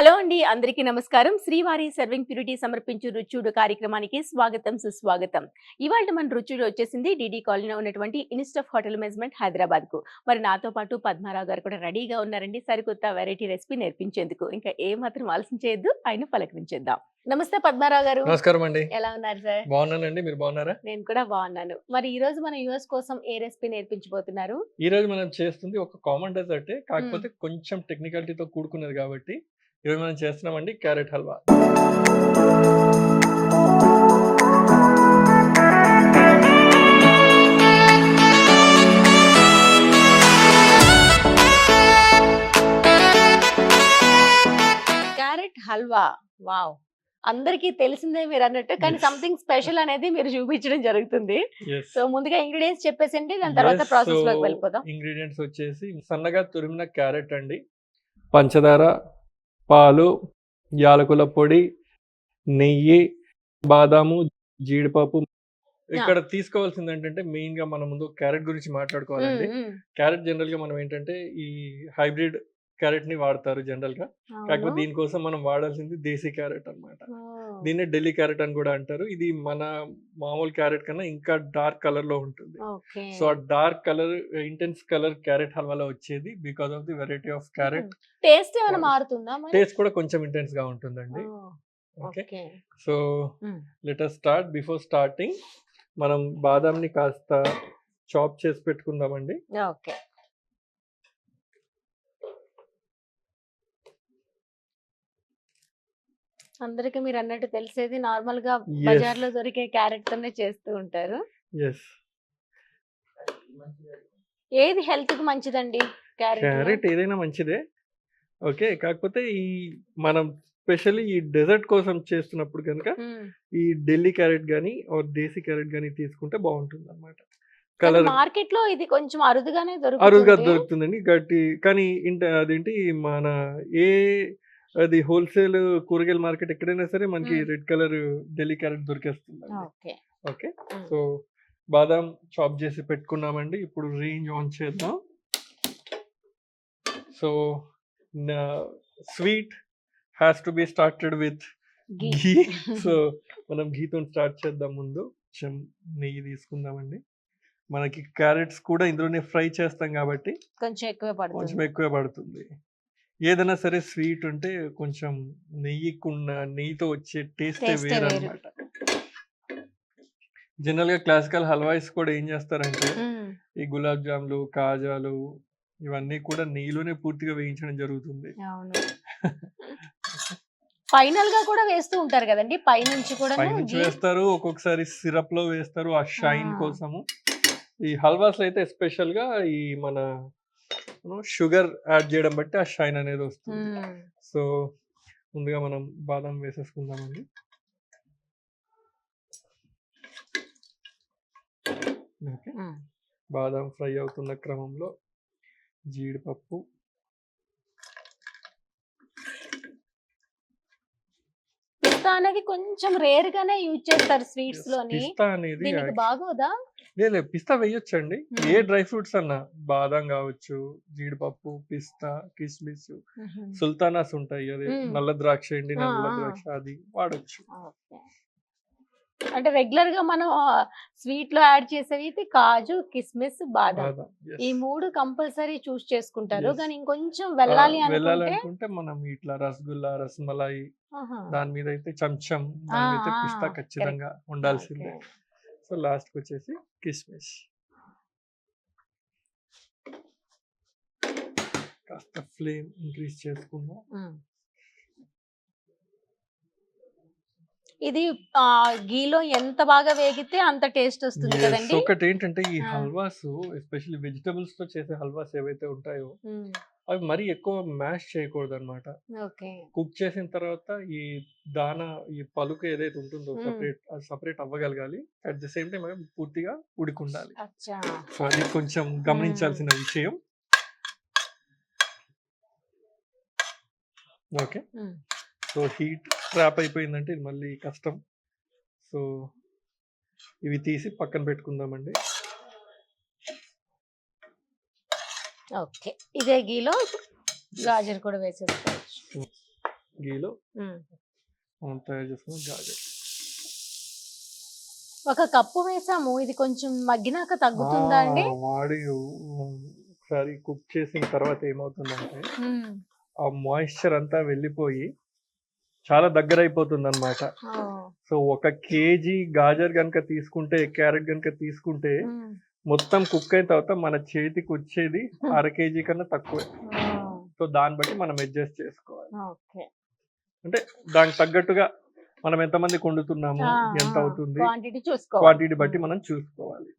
Hello అండి, అందరికీ నమస్కారం. శ్రీవారి సర్వింగ్ ప్యూరిటీ సమర్పించు రుచుడు కార్యక్రమానికి స్వాగతం, సుస్వాగతం. ఇవాళ మన రుచుడు వచ్చేసింది డీడీ కాలనీలో ఉన్నటువంటి ఇన్స్టఫ్ హోటల్ మేనేజ్మెంట్ హైదరాబాద్ కు. మరి నాతో పాటు పద్మారావు గారు కూడా రెడీగా ఉన్నారండి సరికొత్త వెరైటీ రెసిపీ నేర్పించేందుకు. ఇంకా ఏ మాత్రం ఆలస్యం చేయొద్దు, ఆయన పలకరించేద్దాం. నమస్తే పద్మారావు గారు. నమస్కారం అండి. ఎలా ఉన్నారు సార్? బాగున్నానండి, మీరు బాగున్నారా? నేను కూడా బాగున్నాను. మరి ఈ రోజు మన యూఎస్ కోసం ఏ రెసిపీ నేర్పించబోతున్నారు? ఈ రోజు మనం చేస్తుంది ఒక కామన్ డెజర్టే, కాకపోతే కొంచెం టెక్నికాలిటీతో కూడుకున్నది కాబట్టి ఈరోజు మనం చేస్తున్నామండి carrot halwa. Carrot halwa, wow! అందరికీ తెలిసిందే మీరు అన్నట్టు, కానీ సంథింగ్ స్పెషల్ అనేది మీరు చూపించడం జరుగుతుంది. సో ముందుగా ఇంగ్రీడియంట్స్ చెప్పేసండి, దాని తర్వాత ప్రాసెస్ లోకి వెళ్ళిపోదాం. ఇంగ్రీడియంట్స్ వచ్చేసి సన్నగా తురిమిన క్యారెట్ అండి, పంచదార, పాలు, యాలకుల పొడి, నెయ్యి, బాదాము, జీడిపప్పు. ఇక్కడ తీసుకోవాల్సింది ఏంటంటే మెయిన్ గా మనం ముందు క్యారెట్ గురించి మాట్లాడుకోవాలండి. క్యారెట్ జనరల్ గా మనం ఏంటంటే ఈ హైబ్రిడ్ క్యారెట్ ని వాడతారు జనరల్ గా, కాకపోతే దీనికోసం మనం వాడాల్సింది దేశీ క్యారెట్ అన్నమాట. దీన్ని ఢిల్లీ క్యారెట్ అని కూడా అంటారు. ఇది మన మామూలు క్యారెట్ కన్నా ఇంకా డార్క్ కలర్ లో ఉంటుంది. సో ఆ dark colour, intense colour carrot హల్వాలో వచ్చేది because of the variety of carrot. Taste ఏమైనా మారుతుందా? టేస్ట్ కూడా కొంచెం ఇంటెన్స్ గా ఉంటుందండి. Okay, so let us start. Before starting మనం బాదాంని కాస్త చాప్ చేసి పెట్టుకుందామండి. ఓకే, అందరికి మీరు అన్నట్టు తెలిసేది నార్మల్ గా బజార్ లో దొరికే క్యారెట్ తోనే చేస్తూ ఉంటారు. ఏది హెల్త్ కి మంచిదండి? క్యారెట్ ఏదైనా మంచిదే, ఓకే. కాకపోతే ఈ మనం స్పెషల్లీ ఈ డెజర్ట్ కోసం చేస్తున్నప్పుడు కనుక ఈ ఢిల్లీ క్యారెట్ గానీ ఆర్ దేశీ క్యారెట్ గానీ తీసుకుంటే బాగుంటుంది అన్నమాట. కలర్ మార్కెట్ లో ఇది కొంచెం అరుదుగా దొరుకుతుందండి. కానీ అదేంటి మన అది హోల్సేల్ కూరగాయల మార్కెట్ ఎక్కడైనా సరే మనకి రెడ్ కలర్ ఢిల్లీ క్యారెట్ దొరికేస్తుంది. ఓకే, సో బాదాం చాప్ చేసి పెట్టుకున్నామండి. ఇప్పుడు రేంజ్ ఆన్ చేద్దాం. So sweet has to be started with ghee. So మనం ఘీతో స్టార్ట్ చేద్దాం. ముందు కొంచెం నెయ్యి తీసుకుందామండి. మనకి క్యారెట్స్ కూడా ఇందులోనే ఫ్రై చేస్తాం కాబట్టి కొంచెం ఎక్కువ పడుతుంది. ఏదైనా సరే స్వీట్ ఉంటే కొంచెం నెయ్యితో వచ్చే టేస్ట్ వేరే అన్నమాట. జనరల్ గా క్లాసికల్ హల్వాయిస్ కూడా ఏం చేస్తారంటే ఈ గులాబ్ జామ్లు, కాజాలు ఇవన్నీ కూడా నెయ్యిలోనే పూర్తిగా వేయించడం జరుగుతుంది. ఫైనల్ గా కూడా వేస్తూ ఉంటారు కదండి, పైనుంచి వేస్తారు, ఒక్కొక్కసారి సిరప్ లో వేస్తారు ఆ షైన్ కోసము. ఈ హల్వాస్ అయితే ఎస్పెషల్ గా ఈ మన షుగర్ యాడ్ చేయడం బట్టి ఆ షైన్ అనేది వస్తుంది. సో ముందుగా మనం బాదం వేసేసుకుందామండి. బాదం ఫ్రై అవుతున్న క్రమంలో జీడిపప్పు, పిస్తా అనేది కొంచెం రేర్ గానే యూజ్ చేస్తారు స్వీట్స్ లోని. పిస్తా అనేది దీనికి బాగోదా? లేదు, పిస్తా వేయొచ్చండి. ఏ డ్రై ఫ్రూట్స్ అన్నా, బాదం కావచ్చు, జీడిపప్పు, పిస్తా, కిస్మిస్, సుల్తానాస్ ఉంటాయి, అదే నల్ల ద్రాక్ష, నల్ల ద్రాక్ష, అది వాడచ్చు. అంటే రెగ్యులర్ గా మనం స్వీట్ లో యాడ్ చేసేవి కాజు, కిస్మిస్, బాదం, ఈ మూడు కంపల్సరీ చూస్ చేసుకుంటారు. కానీ ఇంకొంచెం వెళ్ళాలి అనుకుంటే మనం ఇట్లా రసగుల్లా, రసమలాయి, దాని మీద అయితే చంచం, దాని మీద పిస్తా ఖచ్చితంగా ఉండాల్సిందే. సో లాస్ట్ కి వచ్చేసి కిస్మిస్. కాస్త ఫ్లేమ్ ఇంక్రీజ్ చేసుకుందాం. ఇది గీలో ఎంత బాగా వేగితే అంత టేస్ట్ వస్తుంది కదండి. ఒకటి ఏంటంటే ఈ హల్వాస్, ఎస్పెషల్లీ వెజిటబుల్స్ తో చేసే హల్వాస్ ఏవైతే ఉంటాయో అవి మరీ ఎక్కువ మ్యాష్ చేయకూడదు అనమాట. కుక్ చేసిన తర్వాత ఈ ఈ పలుకు ఏదైతే ఉంటుందో సపరేట్ అవ్వగలగాలి. అట్ ది సేమ్ టైం పూర్తిగా ఉడికుండాలి. సో అది కొంచెం గమనించాల్సిన విషయం. ఓకే, సో హీట్ ట్రాప్ అయిపోయిందంటే ఇది మళ్ళీ కష్టం. సో ఇవి తీసి పక్కన పెట్టుకుందామండి. ఓకే, ఇదే గీలో గాజర్ కూడా వేసేసుకోవచ్చు. గీలో మనం తయారు చేసుకున్న గాజర్. ఒక కప్పు వేసాము, ఇది కొంచెం మగ్గినాక తగ్గుతుందా అండి? వాడి ఒకసారి కుక్ చేసిన తర్వాత ఏమవుతుందంటే ఆ మాయిశ్చర్ అంతా వెళ్ళిపోయి చాలా దగ్గర అయిపోతుంది అనమాట. సో 1 కేజీ గాజర్ కనుక తీసుకుంటే, క్యారెట్ కనుక తీసుకుంటే మొత్తం కుక్ అయిన తర్వాత మన చేతికి వచ్చేది 1/2 కేజీ కన్నా తక్కువే. సో దాన్ని బట్టి మనం అడ్జస్ట్ చేసుకోవాలి. అంటే దానికి తగ్గట్టుగా మనం ఎంతమందికి వండుతున్నాము, ఎంత అవుతుంది, క్వాంటిటీ బట్టి మనం చూసుకోవాలి.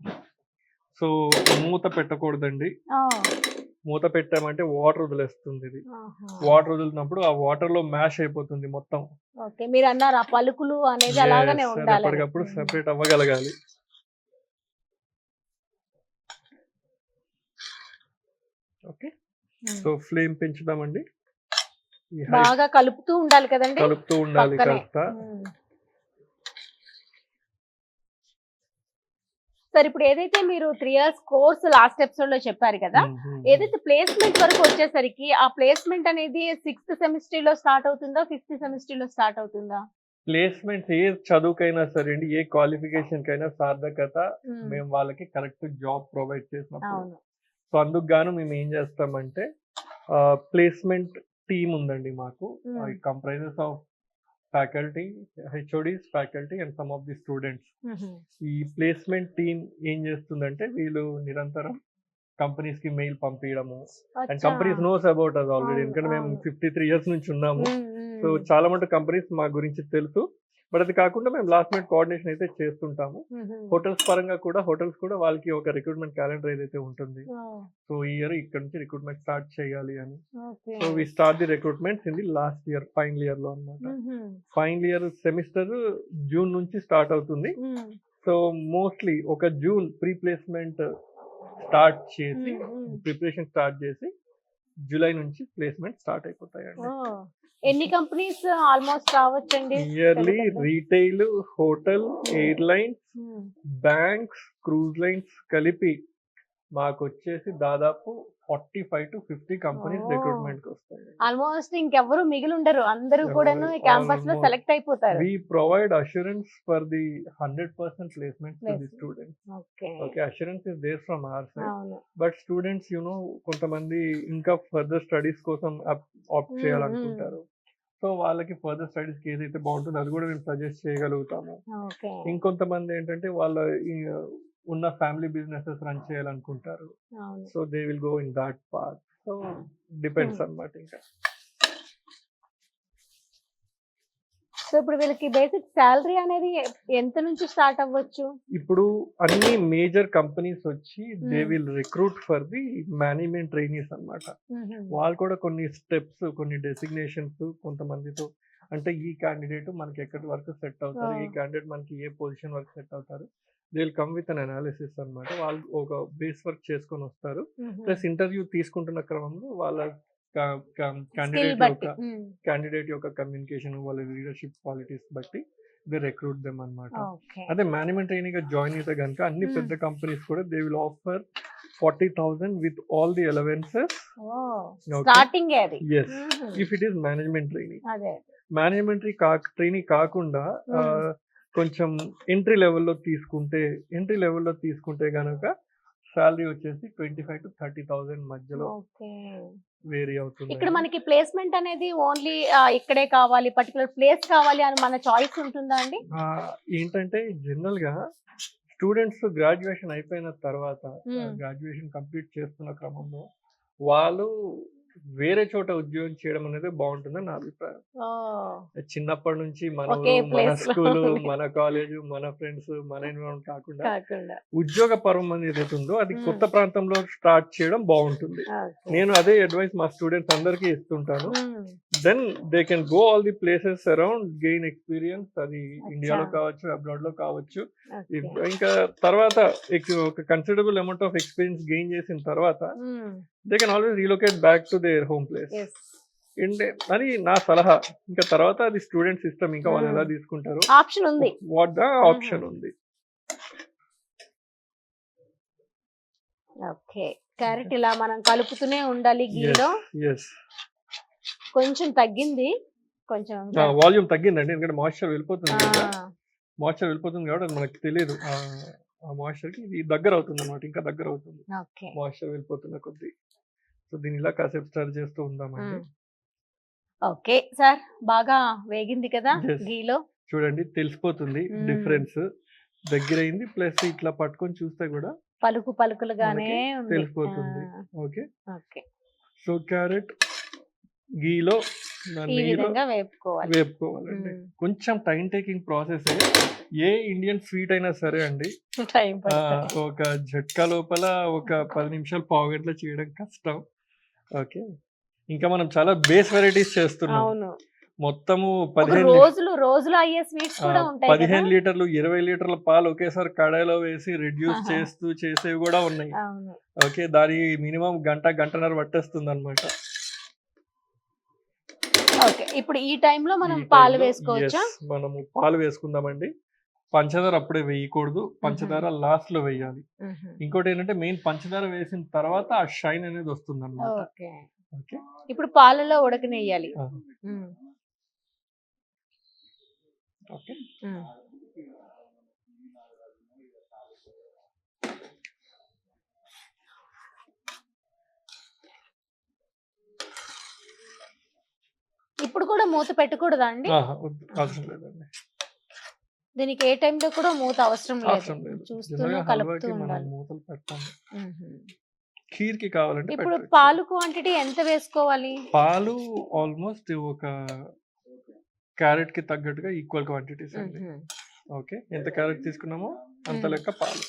సో మూత పెట్టకూడదండి. మూత పెట్టామంటే వాటర్ వదిలేస్తుంది. ఇది వాటర్ వదిలినప్పుడు ఆ వాటర్ లో మ్యాష్ అయిపోతుంది మొత్తం. మీరు అన్నారు ఆ పలుకులు అనేది అలాగనే ఉండాలి, ఎప్పటికప్పుడు సెపరేట్ అవ్వగలగాలి. ఓకే, సో ఫ్లేమ్ పెంచుదామండి. బాగా కలుపుతూ ఉండాలి కదండి, కలుపుతూ ఉండాలి కాస్త. సార్ ఇప్పుడు ఏదైతే మీరు 3 years కోర్స్ లాస్ట్ ఎపిసోడ్ లో చెప్పారు కదా, ఏదైతే ప్లేస్మెంట్ వరకు వచ్చేసరికి ఆ ప్లేస్మెంట్ అనేది 6th సెమిస్టర్ లో స్టార్ట్ అవుతుందా, 5th సెమిస్టర్ లో స్టార్ట్ అవుతుందా? ప్లేస్మెంట్ ఏ చదువుకైనా సరే అండి, ఏ క్వాలిఫికేషన్ కైనా సార్థకత మేము వాళ్ళకి కరెక్ట్ జాబ్ ప్రొవైడ్ చేసినప్పుడు. సో అందుకు గాను మేము ఏం చేస్తామంటే ప్లేస్మెంట్ టీమ్ ఉందండి మాకు. It comprises of faculty, HODs, faculty and some of the students. ఈ ప్లేస్మెంట్ టీమ్ ఏం చేస్తుందంటే వీళ్ళు నిరంతరం కంపెనీస్ కి మెయిల్ పంపించడము, and companies knows about us already. ఎందుకంటే మేము 53 years నుంచి ఉన్నాము. సో చాలా మటుకు కంపెనీస్ మా గురించి తెలుసు. బట్ అది కాకుండా మేము లాస్ట్ మినిట్ కోఆర్డినేషన్ అయితే చేస్తుంటాము. హోటల్స్ పరంగా కూడా, హోటల్స్ కూడా వాళ్ళకి ఒక రిక్రూట్మెంట్ క్యాలెండర్ ఏదైతే ఉంటుంది, సో ఈ ఇయర్ ఇక్కడ నుంచి రిక్రూట్మెంట్ స్టార్ట్ చేయాలి అని. So we start the recruitments in the last year, final year లో అన్నమాట. ఫైనల్ ఇయర్ సెమిస్టర్ జూన్ నుంచి స్టార్ట్ అవుతుంది. సో మోస్ట్లీ ఒక జూన్ ప్రీ ప్లేస్మెంట్ స్టార్ట్ చేసి, ప్రిపరేషన్ స్టార్ట్ చేసి జూలై నుంచి ప్లేస్మెంట్ స్టార్ట్ అయిపోతాయండి. ఎన్ని కంపెనీస్ ఆల్మోస్ట్ రావచ్చండి yearly? Retail, hotel, airlines, banks, cruise lines కలిపి మాకు వచ్చేసి దాదాపు 45 to 50 కంపెనీస్ రిక్రూట్మెంట్ కి వస్తాయి. ఆల్మోస్ట్ ఇంకెవరు మిగిలి ఉండరు, అందరూ కూడా క్యాంపస్ లో సెలెక్ట్ అయిపోతారు. We provide assurance for the 100% placement to the students. Okay, assurance is there from our side. But students, కొంతమంది ఇంకా ఫర్దర్ స్టడీస్ కోసం ఆప్ట్ చేయాలనుకుంటారు. సో వాళ్ళకి ఫర్దర్ స్టడీస్ కి ఏదైతే బాగుంటుందో అది కూడా మేము సజెస్ట్ చేయగలుగుతాము. ఇంకొంతమంది ఏంటంటే వాళ్ళ ఉన్న ఫ్యామిలీ బిజినెసెస్ రన్ చేయాలనుకుంటారు. So they will go in that path. So depends అన్నమాట. ఇంకా సో ఇప్పుడు వీళ్ళకి బేసిక్ సాలరీ అనేది ఎంత నుంచి స్టార్ట్ అవ్వచ్చు? ఇప్పుడు అన్ని మేజర్ కంపెనీస్ వచ్చి they will recruit for the management trainees అన్నమాట. వాళ్ళు కూడా కొన్ని స్టెప్స్, కొన్ని డెసిగ్నేషన్స్ కొంతమందితో, అంటే ఈ క్యాండిడేట్ మనకి ఎక్కడి వరకు సెట్ అవుతారు, ఈ క్యాండిడేట్ మనకి ఏ పొజిషన్ వరకు సెట్ అవుతారు, they will come with an analysis అన్నమాట. వాళ్ళు ఒక బేస్ వర్క్ చేసుకొని వస్తారు. ప్లస్ ఇంటర్వ్యూ తీసుకుంటున్న క్రమంలో వాళ్ళ క్యాండిడేట్ యొక్క కమ్యూనికేషన్, వాళ్ళ లీడర్షిప్ క్వాలిటీస్ బట్టి దే రిక్రూట్ దెమ్ అన్నమాట. అదే మేనేజ్మెంట్ ట్రైనింగ్ గా జాయిన్ అయితే కనుక అన్ని పెద్ద కంపెనీస్ కూడా they will offer 40,000 with all the allowances. Yes, if it is management training. Management training కాకుండా కొంచెం ఎంట్రీ లెవెల్లో తీసుకుంటే కనుక సాలరీ వచ్చేసి 25,000 to 30,000 మధ్యలో వేరీ అవుతుంది. ఇక్కడ మనకి ప్లేస్మెంట్ అనేది ఓన్లీ ఇక్కడే కావాలి, పర్టికులర్ ప్లేస్ కావాలి అని మన చాయిస్ ఉంటుందా అండి? ఏంటంటే జనరల్ గా స్టూడెంట్స్ గ్రాడ్యుయేషన్ అయిపోయిన తర్వాత, గ్రాడ్యుయేషన్ కంప్లీట్ చేస్తున్న క్రమంలో వాళ్ళు వేరే చోట ఉద్యోగం చేయడం అనేది బాగుంటుందని నా అభిప్రాయం. చిన్నప్పటి నుంచి మన స్కూలు, మన కాలేజ్, మన ఫ్రెండ్స్, మన ఎన్విరాన్మెంట్ కాకుండా ఉద్యోగ పర్వం అనేది ఏదైతే ఉందో అది కొత్త ప్రాంతంలో స్టార్ట్ చేయడం బాగుంటుంది. నేను అదే అడ్వైస్ మా స్టూడెంట్స్ అందరికీ ఇస్తుంటాను. Then they can go all the places around, gain experience. అది ఇండియాలో కావచ్చు, అబ్రాడ్ లో కావచ్చు. ఇంకా తర్వాత ఒక considerable amount of experience gain చేసిన తర్వాత they can always relocate back to their home place. అది నా సలహా. ఇంకా తర్వాత అది స్టూడెంట్ సిస్టమ్, ఇంకా వాళ్ళు ఎలా తీసుకుంటారు, ఆప్షన్ ఉంది, వాట్ ద ఆప్షన్ ఉంది. ఓకే, క్యారెట్ ఇలా మనం కలుపుతూనే ఉండాలి గీలో. కొంచెం తగ్గింది, కొంచెం వాల్యూమ్ తగ్గిందండి, ఎందుకంటే మాయిశ్చర్ వెళ్ళిపోతుంది కదా. ఆ, మాయిశ్చర్ వెళ్ళిపోతుంది కాబట్టి అది మనకు తెలియదు. ఆ మాయిశ్చర్కి ఇది దగ్గర అవుతుంది అనమాట, ఇంకా దగ్గర అవుతుంది ఓకే. మాయిశ్చర్ వెళ్ళిపోతున్న కొద్దీ. సో దీన్ని ఇలా కాసేపు స్టర్ చేస్తూ ఉందామండి. ఓకే సార్, బాగా వేగింది కదా Yes. గీలో. చూడండి తెలిసిపోతుంది డిఫరెన్స్, దగ్గరైంది. ప్లస్ ఇట్లా పట్టుకొని చూస్తే కూడా పలుకులుగానే మనకి ఉంది. తెలిసిపోతుంది. ఓకే, ఓకే, సో క్యారెట్ గీలో ఈ నెయ్యిలో విధంగా వేపుకోవాలి. వేపుకోవాలండి. కొంచెం టైం టేకింగ్ ప్రాసెస్. ఏ ఇండియన్ స్వీట్ అయినా సరే అండి, టైం ఒక జట్కా లోపల ఒక 10 నిమిషాలు, పావు గంటలో చేయడం కష్టం. ఓకే, ఇంకా మనం చాలా బేస్ వెరైటీస్ చేస్తున్నాం. అవును, మొత్తము ఒక 15 రోజులు అయ్యే స్వీట్స్ కూడా ఉంటాయి కదా. 15 లీటర్లు 20 లీటర్ల పాలు ఒకేసారి కడాయిలో వేసి రెడ్యూస్ ఆహా. చేస్తూ చేసేవి కూడా ఉన్నాయి. అవును. ఓకే, దాని మినిమం గంటన్నర పట్టేస్తుంది అనమాట. ఓకే, ఇప్పుడు ఈ టైంలో మనం పాలు వేసుకోవచ్చా? మనము పాలు వేసుకుందామండి. పంచదార అప్పుడే వేయకూడదు, పంచదార లాస్ట్ లో వేయాలి. ఇంకోటి ఏంటంటే మెయిన్ పంచదార వేసిన తర్వాత ఆ షైన్ అనేది వస్తుంది అనమాట. ఓకే, ఓకే, ఇప్పుడు పాలలో ఉడకనేయాలి. ఆ, ఓకే. ఇప్పుడు కూడా మూత పెట్టకూడదా అండి? వద్దు, అవసరం లేదండి, దీనికి ఏ టైంలో కూడా మూత అవసరం అవసరం లేదు, లేదు. చూస్తూనే జనరల్గా కలుపుతూ హల్వాకి మనం ఉండాలి. మూతలు పెట్టాము. మ్మ్. ఖీర్కి కావాలంటే ఇప్పుడు పెట్టొచ్చు. పాలు క్వాంటిటీ ఎంత వేసుకోవాలి? పాలు ఆల్మోస్ట్ ఒక క్యారెట్ కి తగ్గట్టుగా ఈక్వల్ క్వాంటిటీస్ అండి. మ్మ్. ఓకే, ఎంత క్యారెట్ తీసుకున్నామో అంత లెక్క పాలు.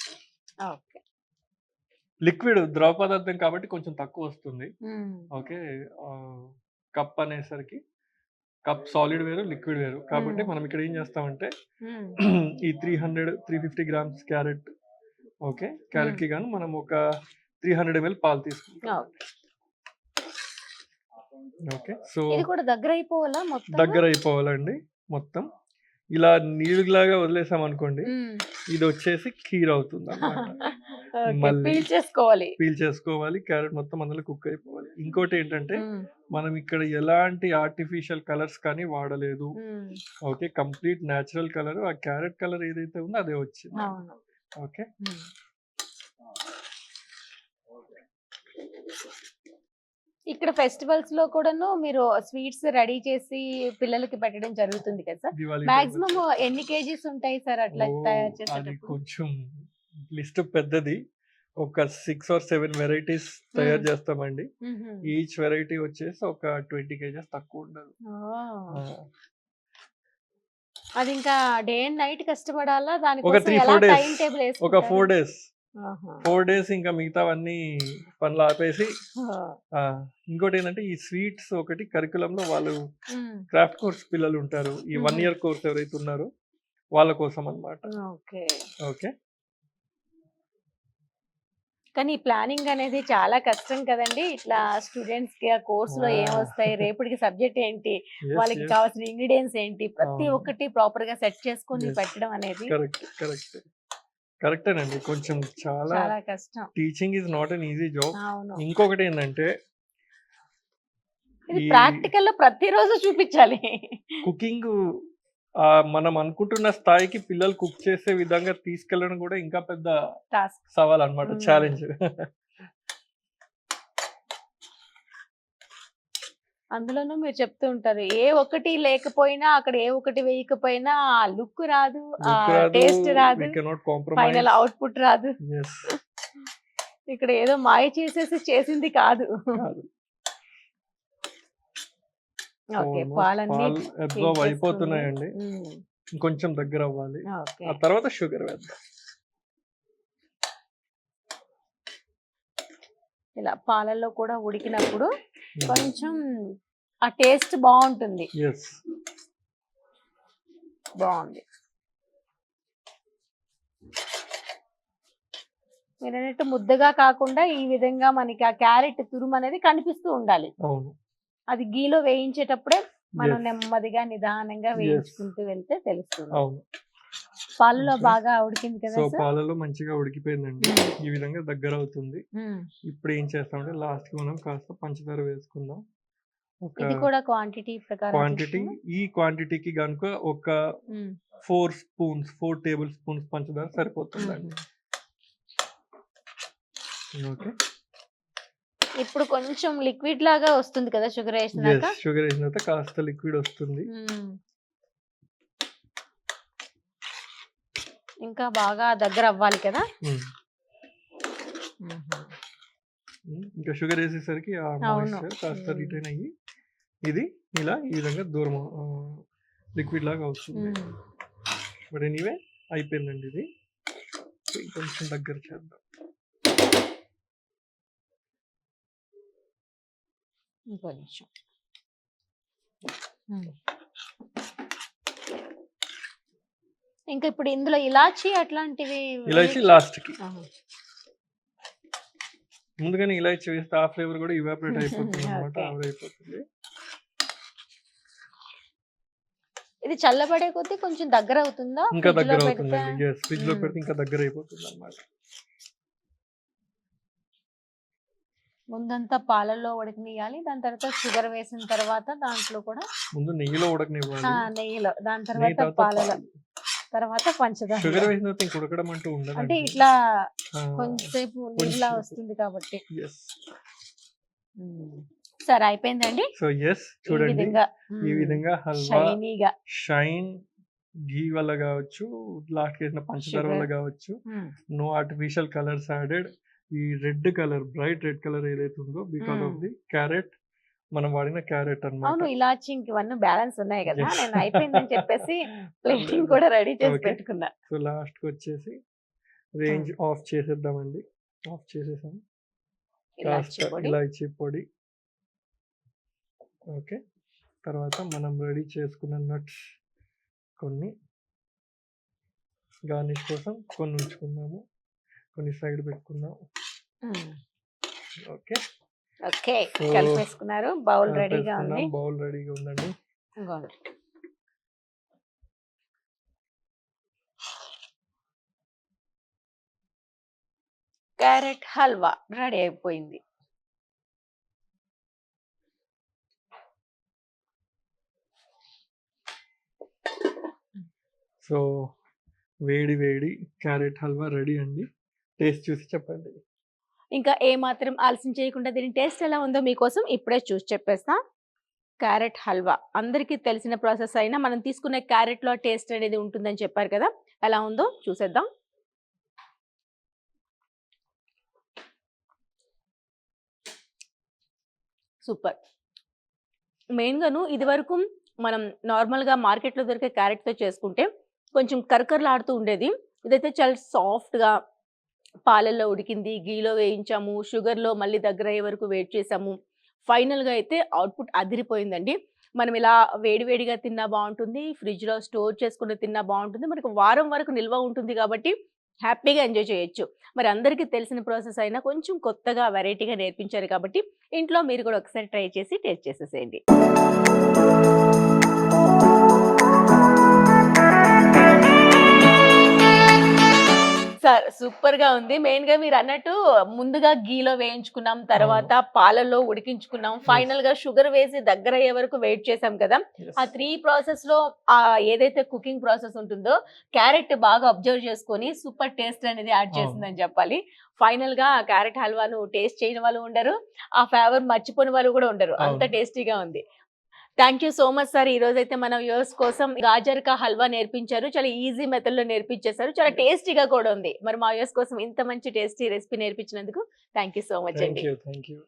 ఓకే. లిక్విడ్ ద్రవ పదార్థం కాబట్టి కొంచెం తక్కువ వస్తుంది. మ్మ్. ఓకే, కప్ అనేసరికి కప్ సాలిడ్ వేరు, లిక్విడ్ వేరు. కాబట్టి మనం ఇక్కడ ఏం చేస్తామంటే మ్మ్. ఈ 350 గ్రామ్స్ క్యారెట్, ఓకే, క్యారెట్ కి గాను మనం ఒక 300 ml పాలు తీసుకుంటాం. ఓకే. ఓకే, సో ఇది కూడా దగ్గర అయిపోవాలా మొత్తం? దగ్గర అయిపోవాలండి మొత్తం. ఇలా నీళ్ళలాగా వదిలేసాం అనుకోండి, ఇది వచ్చేసి ఖీర్ అవుతుంది అన్నమాట. మళ్ళీ పీల్ చేసుకోవాలి, క్యారెట్ మొత్తం అందులో కుక్ అయిపోవాలి. ఇంకోటి ఏంటంటే మనం ఇక్కడ ఎలాంటి ఆర్టిఫిషియల్ కలర్స్ కానీ వాడలేదు. ఓకే, కంప్లీట్ న్యాచురల్ కలర్, ఆ క్యారెట్ కలర్ ఏదైతే ఉందో అదే వచ్చింది. ఓకే, ఇక్కడ ఫెస్టివల్స్ లో కూడాను మీరు స్వీట్స్ రెడీ చేసి పిల్లలకి పెట్టడం జరుగుతుంది కదా సార్? దివాళీ మాక్సిమం ఎన్ని కేజీస్ ఉంటాయి సార్ అట్లా తయారు అది చేసేటప్పుడు? కొంచెం లిస్ట్ పెద్దది. ఒక 6 or 7 వెరైటీస్ తయారు చేస్తామండి. ఈచ్ వెరైటీ వచ్చేసి ఒక 20 kgs తక్కువ ఉండదు. అది ఇంకా డే అండ్ నైట్ కష్టపడాలా ఒక దానికోసం? 3-4 ఎలా days, టైం టేబుల్ ఒక 4 days 4 days ఇంకా మిగతావన్నీ పనులు ఆపేసి. ఇంకోటి ఏంటంటే ఈ స్వీట్స్ ఒకటి కరికులంలో వాళ్ళు క్రాఫ్ట్ కోర్స్ పిల్లలు ఉంటారు, ఈ 1 year కోర్స్ ఎవరైతే ఉన్నారో వాళ్ళ కోసం అన్నమాట. ఓకే. ఓకే, కానీ ప్లానింగ్ అనేది చాలా కష్టం కదండి. ఇట్లా స్టూడెంట్స్ కి ఆ కోర్స్ లో ఏం వస్తాయి, రేపటికి సబ్జెక్ట్ ఏంటి, వాళ్ళకి కావాల్సిన ఇంగ్రీడియంట్స్ ఏంటి, ప్రతి ఒక్కటి ప్రాపర్ గా సెట్ చేసుకొని పెట్టడం అనేది కరెక్టేనండి. కొంచెం చాలా చాలా కష్టం. Teaching is not an easy job. అవును, ఇంకొకటి ఏంటంటే ఇది ప్రాక్టికల్ లో ప్రతిరోజు చూపించాలి. కుకింగ్ మనం అనుకుంటున్న స్థాయికి పిల్లలు కుక్ చేసే విధంగా తీసుకెళ్ళడం కూడా ఇంకా పెద్ద టాస్క్, సవాల్ అన్నమాట, ఛాలెంజ్. అందులోనూ మీరు చెప్తూ ఉంటారు ఏ ఒక్కటి లేకపోయినా అక్కడ ఏ ఒక్కటి వేయకపోయినా ఆ లుక్ రాదు, ఆ టేస్ట్ రాదు, ఫైనల్ అవుట్పుట్ రాదు. ఇక్కడ ఏదో మాయ చేసేసి చేసింది కాదు. ఓకే, పాలన్నీ అబ్జర్వ్ అయిపోతున్నాయండి, ఇంకొంచెం దగ్గర అవ్వాలి. ఆ తర్వాత షుగర్ వేద్దాం. ఇలా పాలల్లో కూడా ఉడికినప్పుడు కొంచెం ఆ టేస్ట్ బాగుంటుంది. బాగుంది. మీరు అన్నట్టు ముద్దగా కాకుండా ఈ విధంగా మనకి ఆ క్యారెట్ తురుము అనేది కనిపిస్తూ ఉండాలి. అది గీలో వేయించేటప్పుడే మనం నెమ్మదిగా నిదానంగా వేయించుకుంటూ వెళ్తే తెలుస్తుంది. పాలలో బాగా ఉడికింది కదా. సో పాలలో మంచిగా ఉడికిపోయిందండి, ఈ విధంగా దగ్గర అవుతుంది. ఇప్పుడు ఏం చేస్తామంటే లాస్ట్ కి మనం కాస్త పంచదార వేసుకుందాం. ఒక ఇది కూడా క్వాంటిటీ ప్రకారం క్వాంటిటీ, తీసుకున్నామా? ఈ క్వాంటిటీకి గనుక ఒక ఉమ్, 4 టేబుల్ స్పూన్స్ పంచదార సరిపోతుందండి. ఓకే. ఇప్పుడు కొంచెం లిక్విడ్ లాగా వస్తుంది కదా షుగర్ వేసినాక. షుగర్ వేసిన తర్వాత కాస్త లిక్విడ్ వస్తుంది. ఉమ్. ఇంకా బాగా దగ్గర అవ్వాలి కదా. ఉమ్. ఇంకా షుగర్ వేసేసరికి ఆ అవును. మాయిశ్చర్ కాస్త రిటైన్ అయ్యి ఇది ఇలా ఈ విధంగా దూరం లిక్విడ్ లాగా అవుతుంది. బట్ ఎనీవే అయిపోయిందండి ఇది. కొంచెం దగ్గర చేద్దాం. ఇంకో నిమిషం. ఇంకా ఇప్పుడు ఇందులో ఇలాచి అట్లాంటివి ఇలాచి వేయొచ్చా? లాస్ట్ కి. ఆహా. ముందుగానే ఇలాచి వేస్తే ఆ ఫ్లేవర్ కూడా ఇవాపరేట్ అయిపోతుంది అనమాట. Okay. ఆవిరైపోతుంది. ఇది చల్లబడే కొద్దీ కొంచెం దగ్గర అవుతుందా? ఇంకా ఫ్రిడ్జ్ లో దగ్గర పెడితే అవుతుందండి. ఫ్రిడ్జ్ లో మ్మ్. పెడితే ఇంకా దగ్గర అయిపోతుంది అనమాట. ముందంతా పాలల్లో ఉడకనియాలి, దాని తర్వాత షుగర్ వేసిన తర్వాత దాంట్లో కూడా ముందు నెయ్యిలో ఉడకనివ్వాలి. నెయ్యిలో, దాని నెయ్యి తర్వాత తర్వాత పాలలో, పాలు. తర్వాత పంచదార. షుగర్ వేసిన తర్వాత ఇంక ఉడకడం అంటూ అంటే ఉండదండి. ఇట్లా ఆ, కొంచెంసేపు నీళ్ళ కొంచెంసేపు. వస్తుంది కాబట్టి. yes. సరే అయిపోయిందండి. సో ఎస్ ఈ చూడండి, విధంగా ఈ విధంగా హల్వా షైనీగా. షైన్ ఘీ వల్ల కావచ్చు, లాస్ట్ వేసిన పంచదార వల్ల Sugar. కావచ్చు, నో ఆర్టిఫిషియల్ కలర్స్ యాడెడ్. ఈ red colour, bright red colour ఏదైతే ఉందో బికాస్ ఆఫ్ ది క్యారెట్, మనం వాడిన క్యారెట్ అవును, అన్నమాట. ఇలాచి ఇంక ఇవన్నీ బ్యాలెన్స్ ఉన్నాయి కదా. Yes. నేను అయిపోయిందని చెప్పేసి ప్లేటింగ్ కూడా రెడీ చేసి Okay. పెట్టుకున్నా. సో లాస్ట్ కి వచ్చేసి రేంజ్ ఆఫ్ చేసేద్దామండి. ఆఫ్ చేసేసాం. ఇలాచి కాస్త పొడి. ఇలాచీ పొడి. ఓకే. తర్వాత మనం రెడీ చేసుకున్న నట్స్ కొన్ని గార్నిష్ కోసం కొన్ని ఉంచుకుందాము, కొన్ని సైడ్ పెట్టుకుందాం. ఓకే. Okay, So, కలిపేసుకున్నారు. బౌల్ రెడీగా ఉంది. బౌల్ రెడీగా ఉందండి. ఇదిగోండి. క్యారెట్ హల్వా రెడీ అయిపోయింది. సో వేడి వేడి క్యారెట్ హల్వా రెడీ అండి. టేస్ట్ చూసి చెప్పండి. ఇంకా ఏ మాత్రం ఆలస్యం చేయకుండా దీని టేస్ట్ ఎలా ఉందో మీకోసం ఇప్పుడే చూసి చెప్పేస్తా. క్యారెట్ హల్వా అందరికీ తెలిసిన ప్రాసెస్ అయినా మనం తీసుకునే క్యారెట్ లో టేస్ట్ అనేది ఉంటుందని చెప్పారు కదా, ఎలా ఉందో చూసేద్దాం. సూపర్. మెయిన్గాను ఇది వరకు మనం నార్మల్గా మార్కెట్లో దొరికే క్యారెట్తో చేసుకుంటే కొంచెం కరకరలాడుతూ ఉండేది. ఇదైతే చాలా సాఫ్ట్గా పాలల్లో ఉడికింది, గీలో వేయించాము, షుగర్లో మళ్ళీ దగ్గర అయ్యే వరకు వెయిట్ చేసాము. ఫైనల్గా అయితే అవుట్పుట్ అదిరిపోయిందండి. మనం ఇలా వేడివేడిగా తిన్నా బాగుంటుంది, ఫ్రిడ్జ్లో స్టోర్ చేసుకుని తిన్నా బాగుంటుంది, మనకు వారం వరకు నిల్వ ఉంటుంది కాబట్టి హ్యాపీగా ఎంజాయ్ చేయొచ్చు. మరి అందరికీ తెలిసిన ప్రాసెస్ అయినా కొంచెం కొత్తగా వెరైటీగా నేర్పించారు కాబట్టి ఇంట్లో మీరు కూడా ఒకసారి ట్రై చేసి టేస్ట్ చేసేసేయండి. సార్ సూపర్ గా ఉంది. మెయిన్ గా మీరు అన్నట్టు ముందుగా గీలో వేయించుకున్నాం, తర్వాత పాలల్లో ఉడికించుకున్నాం, ఫైనల్ గా షుగర్ వేసి దగ్గర అయ్యే వరకు వెయిట్ చేసాం కదా. Yes. ఆ 3 ప్రాసెస్ లో ఏదైతే కుకింగ్ ప్రాసెస్ ఉంటుందో క్యారెట్ బాగా అబ్జర్వ్ చేసుకొని సూపర్ టేస్ట్ అనేది యాడ్ చేసిందని చెప్పాలి. ఫైనల్ గా క్యారెట్ హల్వాను టేస్ట్ చేయని వాళ్ళు ఉండరు, ఆ ఫ్లేవర్ మర్చిపోని వాళ్ళు కూడా ఉండరు, అంత అవును. టేస్టీగా ఉంది. Thank you so much sir. ఈ రోజు అయితే మన వ్యూవర్స్ కోసం గాజర్ కా హల్వా నేర్పించారు. చాలా ఈజీ మెథడ్ లో నేర్పించేశారు, చాలా టేస్టీగా కూడా ఉంది. మరి మా వ్యూవర్స్ కోసం ఇంత మంచి టేస్టీ రెసిపీ నేర్పించినందుకు థ్యాంక్ యూ సో మచ్ అండి. Thank you.